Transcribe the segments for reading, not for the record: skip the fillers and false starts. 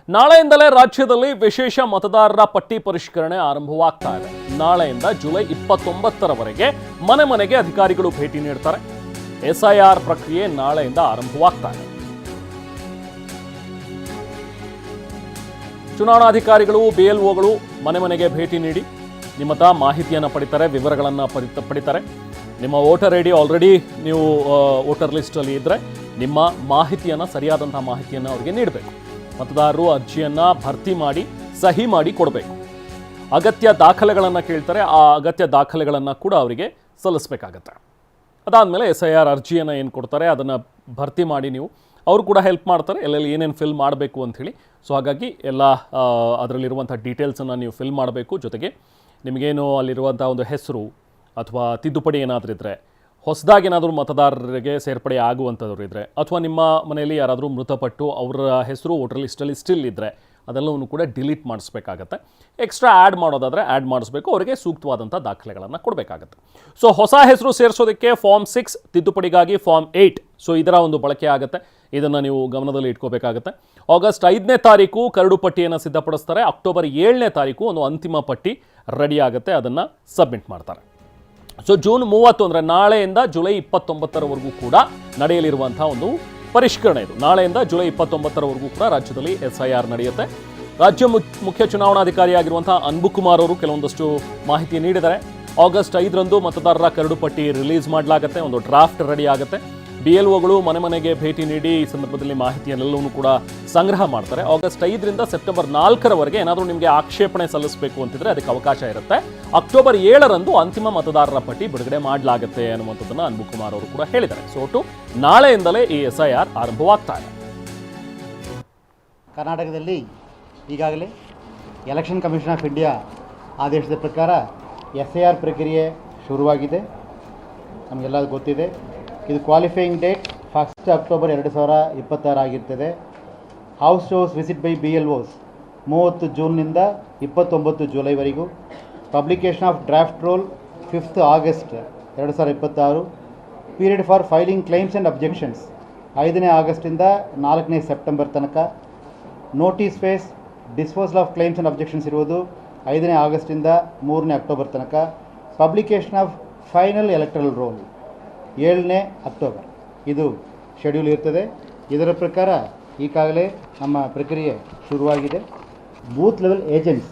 ನಾಳೆಯಿಂದಲೇ ರಾಜ್ಯದಲ್ಲಿ ವಿಶೇಷ ಮತದಾರರ ಪಟ್ಟಿ ಪರಿಷ್ಕರಣೆ ಆರಂಭವಾಗ್ತಾ ಇದೆ. ನಾಳೆಯಿಂದ ಜುಲೈ 29ರವರೆಗೆ ಮನೆ ಮನೆಗೆ ಅಧಿಕಾರಿಗಳು ಭೇಟಿ ನೀಡ್ತಾರೆ. SIR ಪ್ರಕ್ರಿಯೆ ನಾಳೆಯಿಂದ ಆರಂಭವಾಗ್ತಾ ಇದೆ. ಚುನಾವಣಾಧಿಕಾರಿಗಳು BLOಗಳು ಮನೆ ಮನೆಗೆ ಭೇಟಿ ನೀಡಿ ನಿಮ್ಮ ಮಾಹಿತಿಯನ್ನು ಪಡಿತಾರೆ, ವಿವರಗಳನ್ನು ಪಡಿತಾರೆ. ನಿಮ್ಮ ವೋಟರ್ ಐಡಿ ಆಲ್ರೆಡಿ ನೀವು ವೋಟರ್ ಲಿಸ್ಟಲ್ಲಿ ಇದ್ದರೆ ನಿಮ್ಮ ಮಾಹಿತಿಯನ್ನು, ಸರಿಯಾದಂಥ ಮಾಹಿತಿಯನ್ನು ಅವರಿಗೆ ನೀಡಬೇಕು. ಮತದಾರರು ಅರ್ಜಿಯನ್ನು ಭರ್ತಿ ಮಾಡಿ ಸಹಿ ಮಾಡಿ ಕೊಡಬೇಕು. ಅಗತ್ಯ ದಾಖಲೆಗಳನ್ನು ಕೇಳ್ತಾರೆ, ಆ ಅಗತ್ಯ ದಾಖಲೆಗಳನ್ನು ಕೂಡ ಅವರಿಗೆ ಸಲ್ಲಿಸಬೇಕಾಗತ್ತೆ. ಅದಾದಮೇಲೆ SIR ಅರ್ಜಿಯನ್ನು ಏನು ಕೊಡ್ತಾರೆ ಅದನ್ನು ಭರ್ತಿ ಮಾಡಿ ನೀವು, ಅವರು ಕೂಡ ಹೆಲ್ಪ್ ಮಾಡ್ತಾರೆ ಎಲ್ಲೆಲ್ಲಿ ಏನೇನು ಫಿಲ್ ಮಾಡಬೇಕು ಅಂಥೇಳಿ. ಸೊ ಹಾಗಾಗಿ ಎಲ್ಲ ಅದರಲ್ಲಿರುವಂಥ ಡೀಟೇಲ್ಸನ್ನು ನೀವು ಫಿಲ್ ಮಾಡಬೇಕು. ಜೊತೆಗೆ ನಿಮಗೇನು ಅಲ್ಲಿರುವಂಥ ಒಂದು ಹೆಸರು ಅಥವಾ ತಿದ್ದುಪಡಿ ಏನಾದರೂ ಇದ್ದರೆ, ಹೊಸದಾಗಿ ಏನಾದರೂ ಮತದಾರರಿಗೆ ಸೇರ್ಪಡೆ ಆಗುವಂಥವ್ರು ಇದ್ದರೆ, ಅಥವಾ ನಿಮ್ಮ ಮನೆಯಲ್ಲಿ ಯಾರಾದರೂ ಮೃತಪಟ್ಟು ಅವರ ಹೆಸರು ವೋಟರ್ ಲಿಸ್ಟಲ್ಲಿ ಸ್ಟಿಲ್ ಇದ್ದರೆ ಅದೆಲ್ಲವನ್ನು ಕೂಡ ಡಿಲೀಟ್ ಮಾಡಿಸ್ಬೇಕಾಗತ್ತೆ. ಎಕ್ಸ್ಟ್ರಾ ಆ್ಯಡ್ ಮಾಡೋದಾದರೆ ಆ್ಯಡ್ ಮಾಡಿಸ್ಬೇಕು, ಅವರಿಗೆ ಸೂಕ್ತವಾದಂಥ ದಾಖಲೆಗಳನ್ನು ಕೊಡಬೇಕಾಗತ್ತೆ. ಸೊ ಹೊಸ ಹೆಸರು ಸೇರಿಸೋದಕ್ಕೆ ಫಾರ್ಮ್ 6, ತಿದ್ದುಪಡಿಗಾಗಿ ಫಾರ್ಮ್ 8. ಸೊ ಇದರ ಒಂದು ಬಳಕೆ ಆಗುತ್ತೆ. ಇದನ್ನು ನೀವು ಗಮನದಲ್ಲಿ ಇಟ್ಕೋಬೇಕಾಗತ್ತೆ. ಆಗಸ್ಟ್ 5ನೇ ತಾರೀಕು ಕರಡು ಪಟ್ಟಿಯನ್ನು ಸಿದ್ಧಪಡಿಸ್ತಾರೆ. ಅಕ್ಟೋಬರ್ 7ನೇ ತಾರೀಕು ಒಂದು ಅಂತಿಮ ಪಟ್ಟಿ ರೆಡಿ ಆಗುತ್ತೆ, ಅದನ್ನು ಸಬ್ಮಿಟ್ ಮಾಡ್ತಾರೆ. ಸೊ ಜೂನ್ 30 ಅಂದರೆ ನಾಳೆಯಿಂದ ಜುಲೈ 29ರವರೆಗೂ ಕೂಡ ನಡೆಯಲಿರುವಂಥ ಒಂದು ಪರಿಷ್ಕರಣೆ ಇದು. ನಾಳೆಯಿಂದ ಜುಲೈ 29ರವರೆಗೂ ಕೂಡ ರಾಜ್ಯದಲ್ಲಿ SIR ನಡೆಯುತ್ತೆ. ರಾಜ್ಯ ಮುಖ್ಯ ಚುನಾವಣಾಧಿಕಾರಿಯಾಗಿರುವಂಥ ಅನ್ಬುಕುಮಾರ್ ಅವರು ಕೆಲವೊಂದಷ್ಟು ಮಾಹಿತಿ ನೀಡಿದ್ದಾರೆ. ಆಗಸ್ಟ್ 5ರಂದು ಮತದಾರರ ಕರಡು ಪಟ್ಟಿ ರಿಲೀಸ್ ಮಾಡಲಾಗುತ್ತೆ, ಒಂದು ಡ್ರಾಫ್ಟ್ ರೆಡಿ ಆಗುತ್ತೆ. BLOಗಳು ಮನೆ ಮನೆಗೆ ಭೇಟಿ ನೀಡಿ ಈ ಸಂದರ್ಭದಲ್ಲಿ ಮಾಹಿತಿಯನ್ನೆಲ್ಲವೂ ಕೂಡ ಸಂಗ್ರಹ ಮಾಡ್ತಾರೆ. ಆಗಸ್ಟ್ 5ರಿಂದ ಸೆಪ್ಟೆಂಬರ್ 4ರವರೆಗೆ ಏನಾದರೂ ನಿಮಗೆ ಆಕ್ಷೇಪಣೆ ಸಲ್ಲಿಸಬೇಕು ಅಂತಿದ್ರೆ ಅದಕ್ಕೆ ಅವಕಾಶ ಇರುತ್ತೆ. ಅಕ್ಟೋಬರ್ 7ರಂದು ಅಂತಿಮ ಮತದಾರರ ಪಟ್ಟಿ ಬಿಡುಗಡೆ ಮಾಡಲಾಗುತ್ತೆ ಅನ್ನುವಂಥದ್ದನ್ನು ಅನ್ಬುಕುಮಾರ್ ಅವರು ಕೂಡ ಹೇಳಿದ್ದಾರೆ. ಸೊ ಒಟ್ಟು ನಾಳೆಯಿಂದಲೇ ಈ SIR ಆರಂಭವಾಗ್ತಾ ಇದೆ. ಕರ್ನಾಟಕದಲ್ಲಿ ಈಗಾಗಲೇ ಎಲೆಕ್ಷನ್ ಕಮಿಷನ್ ಆಫ್ ಇಂಡಿಯಾ ಆದೇಶದ ಪ್ರಕಾರ SIR ಪ್ರಕ್ರಿಯೆ ಶುರುವಾಗಿದೆ. ನಮಗೆಲ್ಲ ಗೊತ್ತಿದೆ. ಇದು ಕ್ವಾಲಿಫೈಯಿಂಗ್ ಡೇಟ್ 1 ಅಕ್ಟೋಬರ್ 2026 ಆಗಿರ್ತದೆ. House to house visit by BLOs 30 ಜೂನ್ನಿಂದ 29 ಜುಲೈವರೆಗೂ. Publication of draft roll 5 August 2026. Period for filing claims and objections 5ನೇ ಆಗಸ್ಟಿಂದ 4ನೇ ಸೆಪ್ಟೆಂಬರ್ ತನಕ. Notice phase disposal of claims and objections ಇರುವುದು 5ನೇ ಆಗಸ್ಟಿಂದ 3ನೇ ಅಕ್ಟೋಬರ್ ತನಕ. Publication of final electoral roll 7ನೇ ಅಕ್ಟೋಬರ್ ಇದು ಶೆಡ್ಯೂಲ್ ಇರ್ತದೆ. ಇದರ ಪ್ರಕಾರ ಈಗಾಗಲೇ ನಮ್ಮ ಪ್ರಕ್ರಿಯೆ ಶುರುವಾಗಿದೆ. ಬೂತ್ ಲೆವೆಲ್ ಏಜೆಂಟ್ಸ್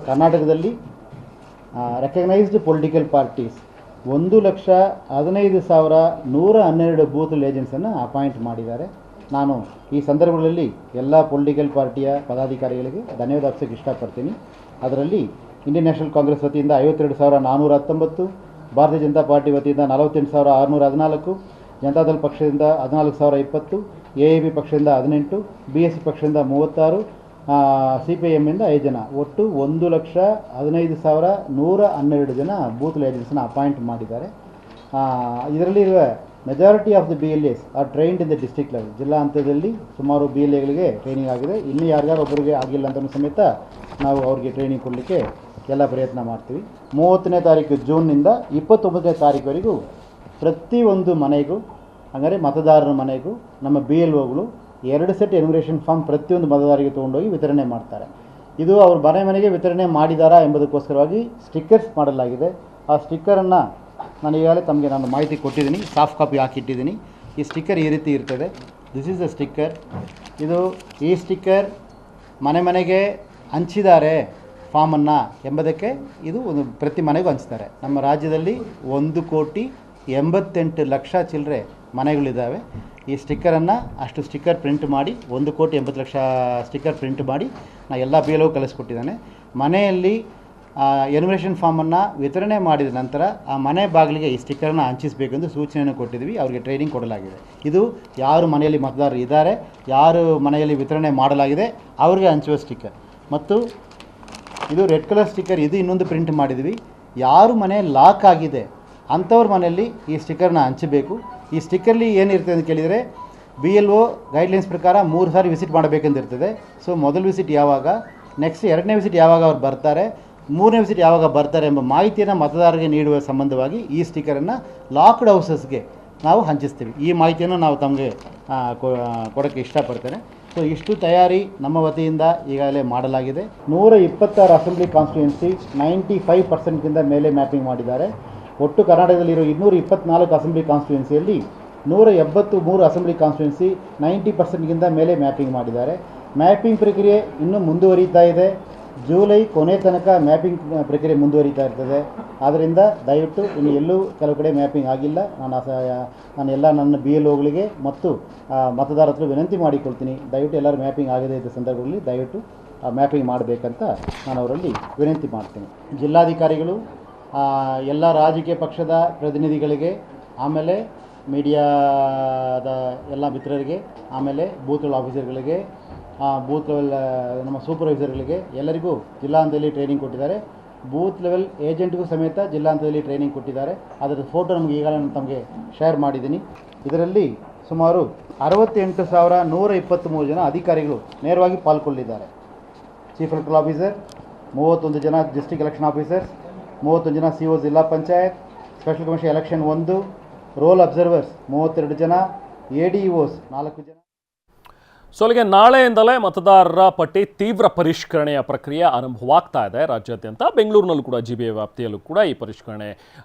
ಕರ್ನಾಟಕದಲ್ಲಿ recognised political parties 1,15,112 booth level ಏಜೆಂಟ್ಸನ್ನು appoint ಮಾಡಿದ್ದಾರೆ. ನಾನು ಈ ಸಂದರ್ಭಗಳಲ್ಲಿ ಎಲ್ಲ ಪೊಲಿಟಿಕಲ್ ಪಾರ್ಟಿಯ ಪದಾಧಿಕಾರಿಗಳಿಗೆ ಧನ್ಯವಾದ ಅರ್ಪಿಸೋಕ್ಕೆ ಇಷ್ಟಪಡ್ತೀನಿ. ಅದರಲ್ಲಿ ಇಂಡಿಯನ್ ನ್ಯಾಷನಲ್ ಕಾಂಗ್ರೆಸ್ ವತಿಯಿಂದ 52,419, ಭಾರತೀಯ ಜನತಾ ಪಾರ್ಟಿ ವತಿಯಿಂದ 48,614, ಜನತಾದಳ ಪಕ್ಷದಿಂದ 14,020, AAP ಪಕ್ಷದಿಂದ 18, BSP ಪಕ್ಷದಿಂದ 36, CPIMಯಿಂದ 5 ಜನ, ಒಟ್ಟು 1,15,112 ಜನ ಬೂತ್ ಏಜೆಂಟ್ಸನ್ನು ಅಪಾಯಿಂಟ್ ಮಾಡಿದ್ದಾರೆ. ಇದರಲ್ಲಿರುವ majority of the BLAs are trained in the district level. ಜಿಲ್ಲಾ ಹಂತದಲ್ಲಿ ಸುಮಾರು BLAಗಳಿಗೆ ಟ್ರೈನಿಂಗ್ ಆಗಿದೆ. ಇನ್ನೂ ಯಾರಿಗಾರೊಬ್ಬರಿಗೆ ಆಗಿಲ್ಲ ಅಂತ ಸಮೇತ ನಾವು ಅವ್ರಿಗೆ ಟ್ರೈನಿಂಗ್ ಕೊಡಲಿಕ್ಕೆ ಎಲ್ಲ ಪ್ರಯತ್ನ ಮಾಡ್ತೀವಿ. 30ನೇ ತಾರೀಕು ಜೂನ್ನಿಂದ 29ನೇ ತಾರೀಕುವರೆಗೂ ಪ್ರತಿಯೊಂದು ಮನೆಗೂ, ಅಂದರೆ ಮತದಾರರ ಮನೆಗೂ ನಮ್ಮ BLOಗಳು 2 ಸೆಟ್ ಎನ್ಯುಮರೇಷನ್ ಫಾರ್ಮ್ ಪ್ರತಿಯೊಂದು ಮತದಾರರಿಗೆ ತೊಗೊಂಡೋಗಿ ವಿತರಣೆ ಮಾಡ್ತಾರೆ. ಇದು ಅವ್ರ ಮನೆಗೆ ವಿತರಣೆ ಮಾಡಿದಾರಾ ಎಂಬುದಕ್ಕೋಸ್ಕರವಾಗಿ ಸ್ಟಿಕ್ಕರ್ಸ್ ಮಾಡಲಾಗಿದೆ. ಆ ಸ್ಟಿಕ್ಕರನ್ನು ನಾನು ಈಗಾಗಲೇ ತಮಗೆ ನಾನು ಮಾಹಿತಿ ಕೊಟ್ಟಿದ್ದೀನಿ, ಸಾಫ್ಟ್ ಕಾಪಿ ಹಾಕಿಟ್ಟಿದ್ದೀನಿ. ಈ ಸ್ಟಿಕ್ಕರ್ ಈ ರೀತಿ ಇರ್ತದೆ. This is the sticker. ಈ ಸ್ಟಿಕ್ಕರ್ ಮನೆಗೆ ಹಂಚಿದ್ದಾರೆ ಫಾರ್ಮನ್ನು ಎಂಬುದಕ್ಕೆ ಇದು ಒಂದು ಪ್ರತಿ ಮನೆಗೂ ಹಂಚ್ತಾರೆ. ನಮ್ಮ ರಾಜ್ಯದಲ್ಲಿ 1,88,00,000 ಚಿಲ್ಲರೆ ಮನೆಗಳಿದ್ದಾವೆ. ಈ ಸ್ಟಿಕ್ಕರನ್ನು ಅಷ್ಟು ಸ್ಟಿಕ್ಕರ್ ಪ್ರಿಂಟ್ ಮಾಡಿ 1,80,00,000 ಸ್ಟಿಕ್ಕರ್ ಪ್ರಿಂಟ್ ಮಾಡಿ ನಾನು ಎಲ್ಲ BLO ಕಳಿಸ್ಕೊಟ್ಟಿದ್ದಾನೆ. ಮನೆಯಲ್ಲಿ ಎನ್ಯುಮರೇಷನ್ ಫಾರ್ಮನ್ನು ವಿತರಣೆ ಮಾಡಿದ ನಂತರ ಆ ಮನೆ ಬಾಗಿಲಿಗೆ ಈ ಸ್ಟಿಕ್ಕರನ್ನು ಹಂಚಿಸಬೇಕೆಂದು ಸೂಚನೆಯನ್ನು ಕೊಟ್ಟಿದ್ದೀವಿ. ಅವರಿಗೆ ಟ್ರೈನಿಂಗ್ ಕೊಡಲಾಗಿದೆ. ಇದು ಯಾರು ಮನೆಯಲ್ಲಿ ಮತದಾರರು ಇದ್ದಾರೆ, ಯಾರು ಮನೆಯಲ್ಲಿ ವಿತರಣೆ ಮಾಡಲಾಗಿದೆ ಅವರಿಗೆ ಹಂಚುವ ಸ್ಟಿಕ್ಕರ್. ಮತ್ತು ಇದು ರೆಡ್ ಕಲರ್ ಸ್ಟಿಕ್ಕರ್, ಇದು ಇನ್ನೊಂದು ಪ್ರಿಂಟ್ ಮಾಡಿದ್ವಿ. ಯಾರು ಮನೆ ಲಾಕ್ ಆಗಿದೆ ಅಂಥವ್ರ ಮನೆಯಲ್ಲಿ ಈ ಸ್ಟಿಕ್ಕರ್ನ ಹಂಚಬೇಕು. ಈ ಸ್ಟಿಕ್ಕರ್ಲಿ ಏನಿರ್ತದೆ ಅಂತ ಕೇಳಿದರೆ BLO ಗೈಡ್ಲೈನ್ಸ್ ಪ್ರಕಾರ 3 ಸಾರಿ ವಿಸಿಟ್ ಮಾಡಬೇಕಂತಿರ್ತದೆ. ಸೊ ಮೊದಲ ವಿಸಿಟ್ ಯಾವಾಗ, ನೆಕ್ಸ್ಟ್ 2ನೇ ವಿಸಿಟ್ ಯಾವಾಗ ಅವ್ರು ಬರ್ತಾರೆ, 3ನೇ ವಿಸಿಟ್ ಯಾವಾಗ ಬರ್ತಾರೆ ಎಂಬ ಮಾಹಿತಿಯನ್ನು ಮತದಾರರಿಗೆ ನೀಡುವ ಸಂಬಂಧವಾಗಿ ಈ ಸ್ಟಿಕ್ಕರನ್ನು ಲಾಕ್ಡ್ ಹೌಸಸ್ಗೆ ನಾವು ಹಂಚಿಸ್ತೀವಿ. ಈ ಮಾಹಿತಿಯನ್ನು ನಾವು ತಮಗೆ ಕೊಡೋಕ್ಕೆ ಇಷ್ಟಪಡ್ತೇನೆ. ಸೊ ಇಷ್ಟು ತಯಾರಿ ನಮ್ಮ ವತಿಯಿಂದ ಈಗಾಗಲೇ ಮಾಡಲಾಗಿದೆ. 126 ಅಸೆಂಬ್ಲಿ ಕಾನ್ಸ್ಟಿಟ್ಯೂನ್ಸಿ 95% ಮೇಲೆ ಮ್ಯಾಪಿಂಗ್ ಮಾಡಿದ್ದಾರೆ. ಒಟ್ಟು ಕರ್ನಾಟಕದಲ್ಲಿರೋ 224 ಅಸೆಂಬ್ಲಿ ಕಾನ್ಸ್ಟಿಟ್ಯೂನ್ಸಿಯಲ್ಲಿ 173 ಅಸೆಂಬ್ಲಿ ಕಾನ್ಸ್ಟಿಟ್ಯೂನ್ಸಿ 90% ಮೇಲೆ ಮ್ಯಾಪಿಂಗ್ ಮಾಡಿದ್ದಾರೆ. ಮ್ಯಾಪಿಂಗ್ ಪ್ರಕ್ರಿಯೆ ಇನ್ನೂ ಮುಂದುವರಿತಾ ಇದೆ. ಜೂಲೈ ಕೊನೆ ತನಕ ಮ್ಯಾಪಿಂಗ್ ಪ್ರಕ್ರಿಯೆ ಮುಂದುವರಿತಾ ಇರ್ತದೆ. ಆದ್ದರಿಂದ ದಯವಿಟ್ಟು ಇನ್ನು ಎಲ್ಲೂ ಕೆಲವು ಕಡೆ ಮ್ಯಾಪಿಂಗ್ ಆಗಿಲ್ಲ. ನಾನು ಎಲ್ಲ ನನ್ನ BLOಗಳಿಗೆ ಮತ್ತು ಮತದಾರರ ಹತ್ರ ವಿನಂತಿ ಮಾಡಿಕೊಳ್ತೀನಿ, ದಯವಿಟ್ಟು ಎಲ್ಲರೂ ಮ್ಯಾಪಿಂಗ್ ಆಗದೇ ಇದ್ದ ಸಂದರ್ಭದಲ್ಲಿ ದಯವಿಟ್ಟು ಮ್ಯಾಪಿಂಗ್ ಮಾಡಬೇಕಂತ ನಾನು ಅವರಲ್ಲಿ ವಿನಂತಿ ಮಾಡ್ತೀನಿ. ಜಿಲ್ಲಾಧಿಕಾರಿಗಳು ಎಲ್ಲ ರಾಜಕೀಯ ಪಕ್ಷದ ಪ್ರತಿನಿಧಿಗಳಿಗೆ, ಆಮೇಲೆ ಮೀಡಿಯಾದ ಎಲ್ಲ ಮಿತ್ರರಿಗೆ, ಆಮೇಲೆ ಬೂತ್ ಲೆವೆಲ್ ಆಫೀಸರ್ಗಳಿಗೆ, ಬೂತ್ ಲೆವೆಲ್ ನಮ್ಮ ಸೂಪರ್ವೈಸರ್ಗಳಿಗೆ ಎಲ್ಲರಿಗೂ ಜಿಲ್ಲಾ ಹಂತದಲ್ಲಿ ಟ್ರೈನಿಂಗ್ ಕೊಟ್ಟಿದ್ದಾರೆ. ಬೂತ್ ಲೆವೆಲ್ ಏಜೆಂಟ್ಗೂ ಸಮೇತ ಜಿಲ್ಲಾ ಹಂತದಲ್ಲಿ ಟ್ರೈನಿಂಗ್ ಕೊಟ್ಟಿದ್ದಾರೆ. ಅದರ ಫೋಟೋ ನಮಗೆ ಈಗಾಗಲೇ ನಾನು ತಮಗೆ ಶೇರ್ ಮಾಡಿದ್ದೀನಿ. ಇದರಲ್ಲಿ ಸುಮಾರು 68,123 ಜನ ಅಧಿಕಾರಿಗಳು ನೇರವಾಗಿ ಪಾಲ್ಗೊಳ್ಳಿದ್ದಾರೆ. ಚೀಫ್ ಎಲೆಕ್ಟರಲ್ ಆಫೀಸರ್, 31 ಜನ ಡಿಸ್ಟ್ರಿಕ್ಟ್ ಎಲೆಕ್ಷನ್ ಆಫೀಸರ್ಸ್, 31 ಜನ CO ಜಿಲ್ಲಾ panchayat, special commission election 1, roll observers 32 ಜನ, ADOs 4 ಜನ. ಸೊ ಅಲ್ಲಿಗೆ ನಾಳೆಯಿಂದಲೇ ಮತದಾರರ ಪಟ್ಟಿ ತೀವ್ರ ಪರಿಷ್ಕರಣೆಯ ಪ್ರಕ್ರಿಯೆ ಆರಂಭವಾಗ್ತಾ ಇದೆ ರಾಜ್ಯಾದ್ಯಂತ. ಬೆಂಗಳೂರಿನಲ್ಲೂ ಕೂಡ GBA ವ್ಯಾಪ್ತಿಯಲ್ಲೂ ಕೂಡ ಈ ಪರಿಷ್ಕರಣೆ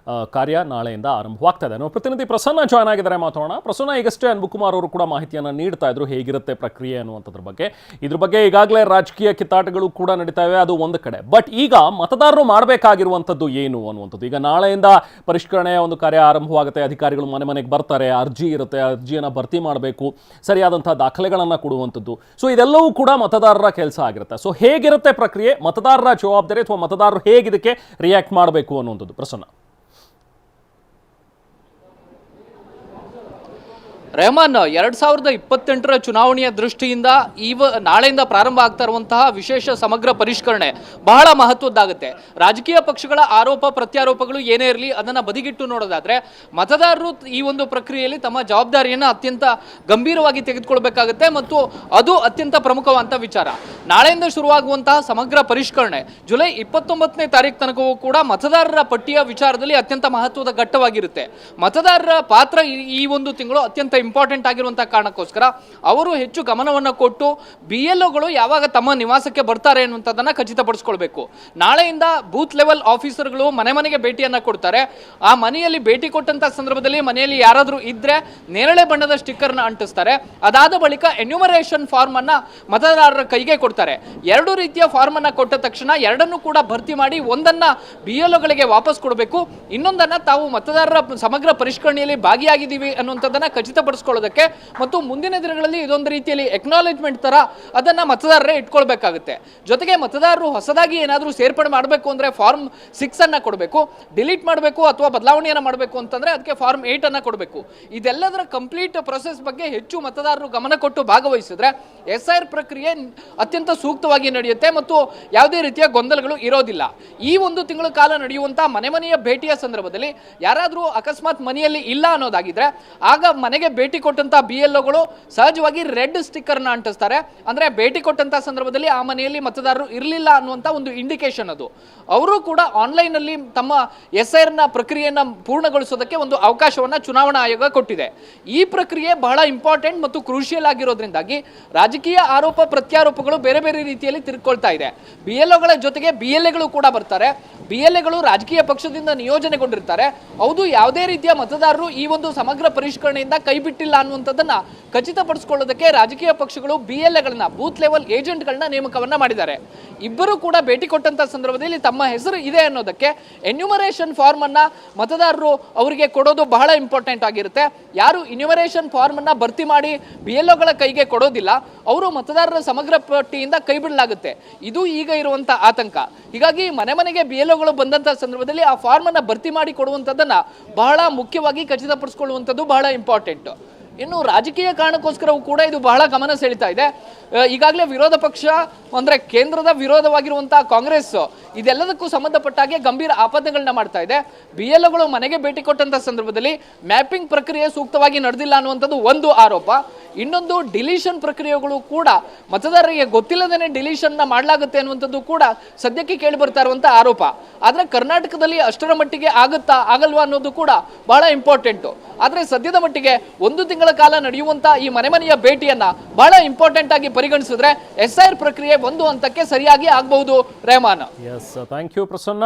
ಕಾರ್ಯ ನಾಳೆಯಿಂದ ಆರಂಭವಾಗ್ತಾ ಇದೆ. ನಮ್ಮ ಪ್ರತಿನಿಧಿ ಪ್ರಸನ್ನ ಜಾಯ್ನ್ ಆಗಿದ್ದಾರೆ, ಮಾತಾಡೋಣ. ಪ್ರಸನ್ನ, ಈಗಷ್ಟೇ ಅನ್ಬುಕುಮಾರ್ ಅವರು ಕೂಡ ಮಾಹಿತಿಯನ್ನು ನೀಡ್ತಾ ಇದ್ರು ಹೇಗಿರುತ್ತೆ ಪ್ರಕ್ರಿಯೆ ಅನ್ನುವಂಥದ್ರ ಬಗ್ಗೆ. ಇದ್ರ ಬಗ್ಗೆ ಈಗಾಗಲೇ ರಾಜಕೀಯ ಕಿತ್ತಾಟಗಳು ಕೂಡ ನಡೀತಾ ಇವೆ, ಅದು ಒಂದು ಕಡೆ. ಬಟ್ ಈಗ ಮತದಾರರು ಮಾಡಬೇಕಾಗಿರುವಂಥದ್ದು ಏನು ಅನ್ನುವಂಥದ್ದು, ಈಗ ನಾಳೆಯಿಂದ ಪರಿಷ್ಕರಣೆಯ ಒಂದು ಕಾರ್ಯ ಆರಂಭವಾಗುತ್ತೆ. ಅಧಿಕಾರಿಗಳು ಮನೆ ಮನೆಗೆ ಬರ್ತಾರೆ, ಅರ್ಜಿ ಇರುತ್ತೆ, ಅರ್ಜಿಯನ್ನು ಭರ್ತಿ ಮಾಡಬೇಕು, ಸರಿಯಾದಂಥ ದಾಖಲೆಗಳನ್ನು ಕೊಡುವಂಥದ್ದು. ಸೊ ಇದೆಲ್ಲವೂ ಕೂಡ ಮತದಾರರ ಕೆಲಸ ಆಗಿರುತ್ತೆ. ಸೊ ಹೇಗಿರುತ್ತೆ ಪ್ರಕ್ರಿಯೆ, ಮತದಾರರ ಜವಾಬ್ದಾರಿ ಅಥವಾ ಮತದಾರರು ಹೇಗೆ ಇದಕ್ಕೆ ರಿಯಾಕ್ಟ್ ಮಾಡಬೇಕು ಅನ್ನುವಂಥದ್ದು ಪ್ರಸನ್ನ? ರೆಹಮಾನ್, 2028ರ ಚುನಾವಣೆಯ ದೃಷ್ಟಿಯಿಂದ ನಾಳೆಯಿಂದ ಪ್ರಾರಂಭ ಆಗ್ತಾ ಇರುವಂತಹ ವಿಶೇಷ ಸಮಗ್ರ ಪರಿಷ್ಕರಣೆ ಬಹಳ ಮಹತ್ವದ್ದಾಗುತ್ತೆ. ರಾಜಕೀಯ ಪಕ್ಷಗಳ ಆರೋಪ ಪ್ರತ್ಯಾರೋಪಗಳು ಏನೇ ಇರಲಿ ಅದನ್ನ ಬದಿಗಿಟ್ಟು ನೋಡೋದಾದ್ರೆ, ಮತದಾರರು ಈ ಒಂದು ಪ್ರಕ್ರಿಯೆಯಲ್ಲಿ ತಮ್ಮ ಜವಾಬ್ದಾರಿಯನ್ನು ಅತ್ಯಂತ ಗಂಭೀರವಾಗಿ ತೆಗೆದುಕೊಳ್ಬೇಕಾಗುತ್ತೆ ಮತ್ತು ಅದು ಅತ್ಯಂತ ಪ್ರಮುಖವಾದಂಥ ವಿಚಾರ. ನಾಳೆಯಿಂದ ಶುರುವಾಗುವಂತಹ ಸಮಗ್ರ ಪರಿಷ್ಕರಣೆ ಜುಲೈ 29ನೇ ತಾರೀಕು ತನಕವೂ ಕೂಡ ಮತದಾರರ ಪಟ್ಟಿಯ ವಿಚಾರದಲ್ಲಿ ಅತ್ಯಂತ ಮಹತ್ವದ ಘಟ್ಟವಾಗಿರುತ್ತೆ. ಮತದಾರರ ಪಾತ್ರ ಈ ಒಂದು ತಿಂಗಳು ಅತ್ಯಂತ ಇಂಪಾರ್ಟೆಂಟ್ ಆಗಿರುವಂತಹ ಕಾರಣಕ್ಕೋಸ್ಕರ ಅವರು ಹೆಚ್ಚು ಗಮನವನ್ನು ಕೊಟ್ಟು BLOಗಳು ಯಾವಾಗ ತಮ್ಮ ನಿವಾಸಕ್ಕೆ ಬರ್ತಾರೆ ಅನ್ನುವಂಥದ್ದನ್ನ ಖಚಿತಪಡಿಸ್ಕೊಳ್ಬೇಕು. ನಾಳೆಯಿಂದ ಬೂತ್ ಲೆವೆಲ್ ಆಫೀಸರ್ಗಳು ಮನೆ ಮನೆಗೆ ಭೇಟಿಯನ್ನ ಕೊಡ್ತಾರೆ. ಆ ಮನೆಯಲ್ಲಿ ಭೇಟಿ ಕೊಟ್ಟಂತ ಸಂದರ್ಭದಲ್ಲಿ ಮನೆಯಲ್ಲಿ ಯಾರಾದರೂ ಇದ್ರೆ ನೇರಳೆ ಬಣ್ಣದ ಸ್ಟಿಕ್ಕರ್ನ ಅಂಟಿಸ್ತಾರೆ. ಅದಾದ ಬಳಿಕ ಎನ್ಯೂಮರೇಷನ್ ಫಾರ್ಮ್ ಅನ್ನ ಮತದಾರರ ಕೈಗೆ ಕೊಡ್ತಾರೆ. 2 ರೀತಿಯ ಫಾರ್ಮ್ ಅನ್ನ ಕೊಟ್ಟ ತಕ್ಷಣ ಎರಡನ್ನೂ ಕೂಡ ಭರ್ತಿ ಮಾಡಿ ಒಂದನ್ನ BLOಗಳಿಗೆ ವಾಪಸ್ ಕೊಡಬೇಕು, ಇನ್ನೊಂದನ್ನ ತಾವು ಮತದಾರರ ಸಮಗ್ರ ಪರಿಷ್ಕರಣೆಯಲ್ಲಿ ಭಾಗಿಯಾಗಿದ್ದೀವಿ ಅನ್ನುವಂಥದ್ದನ್ನ ಖಚಿತಪಡಿಸ್ಕೊಳ್ಳೋದಕ್ಕೆ ಮತ್ತು ಮುಂದಿನ ದಿನಗಳಲ್ಲಿ ಇದೊಂದು ರೀತಿಯಲ್ಲಿ ಎಕ್ನಾಲೇಜ್ಮೆಂಟ್ ತರ ಅದನ್ನ ಮತದಾರರೇ ಇಟ್ಕೊಳ್ಬೇಕಾಗುತ್ತೆ. ಜೊತೆಗೆ ಮತದಾರರು ಹೊಸದಾಗಿ ಏನಾದರೂ ಸೇರ್ಪಡೆ ಮಾಡಬೇಕು ಅಂದ್ರೆ ಫಾರ್ಮ್ 6 ಅನ್ನ ಕೊಡಬೇಕು, ಡಿಲೀಟ್ ಮಾಡಬೇಕು ಅಥವಾ ಬದಲಾವಣೆಯನ್ನ ಮಾಡಬೇಕು ಅಂತಂದ್ರೆ ಅದಕ್ಕೆ ಫಾರ್ಮ್ 8 ಅನ್ನ ಕೊಡಬೇಕು. ಇದೆಲ್ಲದರ ಕಂಪ್ಲೀಟ್ ಪ್ರೊಸೆಸ್ ಬಗ್ಗೆ ಹೆಚ್ಚು ಮತದಾರರು ಗಮನ ಕೊಟ್ಟು ಭಾಗವಹಿಸಿದ್ರೆ SIR ಪ್ರಕ್ರಿಯೆ ಅತ್ಯಂತ ಸೂಕ್ತವಾಗಿ ನಡೆಯುತ್ತೆ ಮತ್ತು ಯಾವುದೇ ರೀತಿಯ ಗೊಂದಲಗಳು ಇರೋದಿಲ್ಲ. ಈ ಒಂದು ತಿಂಗಳ ಕಾಲ ನಡೆಯುವಂತಹ ಮನೆ ಮನೆಯ ಭೇಟಿಯ ಸಂದರ್ಭದಲ್ಲಿ ಯಾರಾದರೂ ಅಕಸ್ಮಾತ್ ಮನೆಯಲ್ಲಿ ಇಲ್ಲ ಅನ್ನೋದಾಗಿದ್ರೆ ಆಗ ಮನೆಗೆ ಭೇಟಿ ಕೊಟ್ಟಂತ BLOಗಳು ಸಹಜವಾಗಿ ರೆಡ್ ಸ್ಟಿಕ್ಕರ್ನ ಅಂಟಿಸ್ತಾರೆ. ಅಂದ್ರೆ ಭೇಟಿ ಕೊಟ್ಟಂತ ಸಂದರ್ಭದಲ್ಲಿ ಆ ಮನೆಯಲ್ಲಿ ಮತದಾರರು ಇರಲಿಲ್ಲ ಅನ್ನುವಂತ ಒಂದು ಇಂಡಿಕೇಶನ್ ಅದು. ಅವರು ಕೂಡ ಆನ್ಲೈನ್ ಅಲ್ಲಿ ತಮ್ಮ SIRನ ಪ್ರಕ್ರಿಯೆಯನ್ನ ಪೂರ್ಣಗೊಳಿಸೋದಕ್ಕೆ ಒಂದು ಅವಕಾಶವನ್ನ ಚುನಾವಣಾ ಆಯೋಗ ಕೊಟ್ಟಿದೆ. ಈ ಪ್ರಕ್ರಿಯೆ ಬಹಳ ಇಂಪಾರ್ಟೆಂಟ್ ಮತ್ತು ಕ್ರೂಷಿಯಲ್ ಆಗಿರೋದ್ರಿಂದಾಗಿ ರಾಜಕೀಯ ಆರೋಪ ಪ್ರತ್ಯಾರೋಪಗಳು ಬೇರೆ ಬೇರೆ ರೀತಿಯಲ್ಲಿ ತಿರ್ಕೊಳ್ತಾ ಇದೆ. BLOಗಳ ಜೊತೆಗೆ BLAಗಳು ಕೂಡ ಬರ್ತಾರೆ. BLAಗಳು ರಾಜಕೀಯ ಪಕ್ಷದಿಂದ ನಿಯೋಜನೆಗೊಂಡಿರ್ತಾರೆ. ಹೌದು, ಯಾವುದೇ ರೀತಿಯ ಮತದಾರರು ಈ ಒಂದು ಸಮಗ್ರ ಪರಿಷ್ಕರಣೆಯಿಂದ ಕೈ ಬಿಟ್ಟಿಲ್ಲ ಅನ್ನುವಂಥದ್ದನ್ನ ಖಚಿತಪಡಿಸಿಕೊಳ್ಳೋದಕ್ಕೆ ರಾಜಕೀಯ ಪಕ್ಷಗಳು BLAಗಳನ್ನ ಬೂತ್ ಲೆವೆಲ್ ಏಜೆಂಟ್ಗಳನ್ನ ನೇಮಕವನ್ನ ಮಾಡಿದ್ದಾರೆ. ಇಬ್ಬರು ಕೂಡ ಭೇಟಿ ಕೊಟ್ಟಂತ ಸಂದರ್ಭದಲ್ಲಿ ತಮ್ಮ ಹೆಸರು ಇದೆ ಅನ್ನೋದಕ್ಕೆ ಎನ್ಯೂಮರೇಷನ್ ಫಾರ್ಮ್ ಅನ್ನ ಮತದಾರರು ಅವರಿಗೆ ಕೊಡೋದು ಬಹಳ ಇಂಪಾರ್ಟೆಂಟ್ ಆಗಿರುತ್ತೆ. ಯಾರು ಎನ್ಯೂಮರೇಷನ್ ಫಾರ್ಮ್ ಅನ್ನ ಭರ್ತಿ ಮಾಡಿ BLOಗಳ ಕೈಗೆ ಕೊಡೋದಿಲ್ಲ ಅವರು ಮತದಾರರ ಸಮಗ್ರ ಪಟ್ಟಿಯಿಂದ ಕೈ ಬಿಡಲಾಗುತ್ತೆ. ಇದು ಈಗ ಇರುವಂತ ಆತಂಕ. ಹೀಗಾಗಿ ಮನೆ ಮನೆಗೆ BLOಗಳು ಬಂದಂತ ಸಂದರ್ಭದಲ್ಲಿ ಆ ಫಾರ್ಮ್ ಅನ್ನ ಭರ್ತಿ ಮಾಡಿ ಕೊಡುವಂತದ್ದನ್ನ ಬಹಳ ಮುಖ್ಯವಾಗಿ ಖಚಿತಪಡಿಸಿಕೊಳ್ಳುವಂಥದ್ದು ಬಹಳ ಇಂಪಾರ್ಟೆಂಟ್. ಇನ್ನು ರಾಜಕೀಯ ಕಾರಣಕ್ಕೋಸ್ಕರವೂ ಕೂಡ ಇದು ಬಹಳ ಗಮನ ಸೆಳೀತಾ ಇದೆ. ಈಗಾಗಲೇ ವಿರೋಧ ಪಕ್ಷ ಅಂದ್ರೆ ಕೇಂದ್ರದ ವಿರೋಧವಾಗಿರುವಂತಹ ಕಾಂಗ್ರೆಸ್ ಇದೆಲ್ಲದಕ್ಕೂ ಸಂಬಂಧಪಟ್ಟ ಹಾಗೆ ಗಂಭೀರ ಆಪಾದನೆಗಳನ್ನ ಮಾಡ್ತಾ ಇದೆ. BLOಗಳು ಮನೆಗೆ ಭೇಟಿ ಕೊಟ್ಟಂತ ಸಂದರ್ಭದಲ್ಲಿ ಮ್ಯಾಪಿಂಗ್ ಪ್ರಕ್ರಿಯೆ ಸೂಕ್ತವಾಗಿ ನಡೆದಿಲ್ಲ ಅನ್ನುವಂಥದ್ದು ಒಂದು ಆರೋಪ. ಇನ್ನೊಂದು ಡಿಲೀಷನ್ ಪ್ರಕ್ರಿಯೆಗಳು ಕೂಡ ಮತದಾರರಿಗೆ ಗೊತ್ತಿಲ್ಲದೇನೆ ಡಿಲೀಷನ್ ಮಾಡಲಾಗುತ್ತೆ ಅನ್ನುವಂಥದ್ದು ಕೂಡ ಸದ್ಯಕ್ಕೆ ಕೇಳಿ ಬರ್ತಾ ಇರುವಂತಹ ಆರೋಪ. ಆದ್ರೆ ಕರ್ನಾಟಕದಲ್ಲಿ ಅಷ್ಟರ ಮಟ್ಟಿಗೆ ಆಗುತ್ತಾ ಆಗಲ್ವಾ ಅನ್ನೋದು ಕೂಡ ಬಹಳ ಇಂಪಾರ್ಟೆಂಟ್. ಆದ್ರೆ ಸದ್ಯದ ಮಟ್ಟಿಗೆ 1 ತಿಂಗಳ ಕಾಲ ನಡೆಯುವಂತ ಈ ಮನೆಯ ಭೇಟಿಯನ್ನ ಬಹಳ ಇಂಪಾರ್ಟೆಂಟ್ ಆಗಿ ಪರಿಗಣಿಸಿದ್ರೆ SIR ಪ್ರಕ್ರಿಯೆ ಒಂದು ಹಂತಕ್ಕೆ ಸರಿಯಾಗಿ ಆಗಬಹುದು. Rahman. Yes, thank you Prasanna.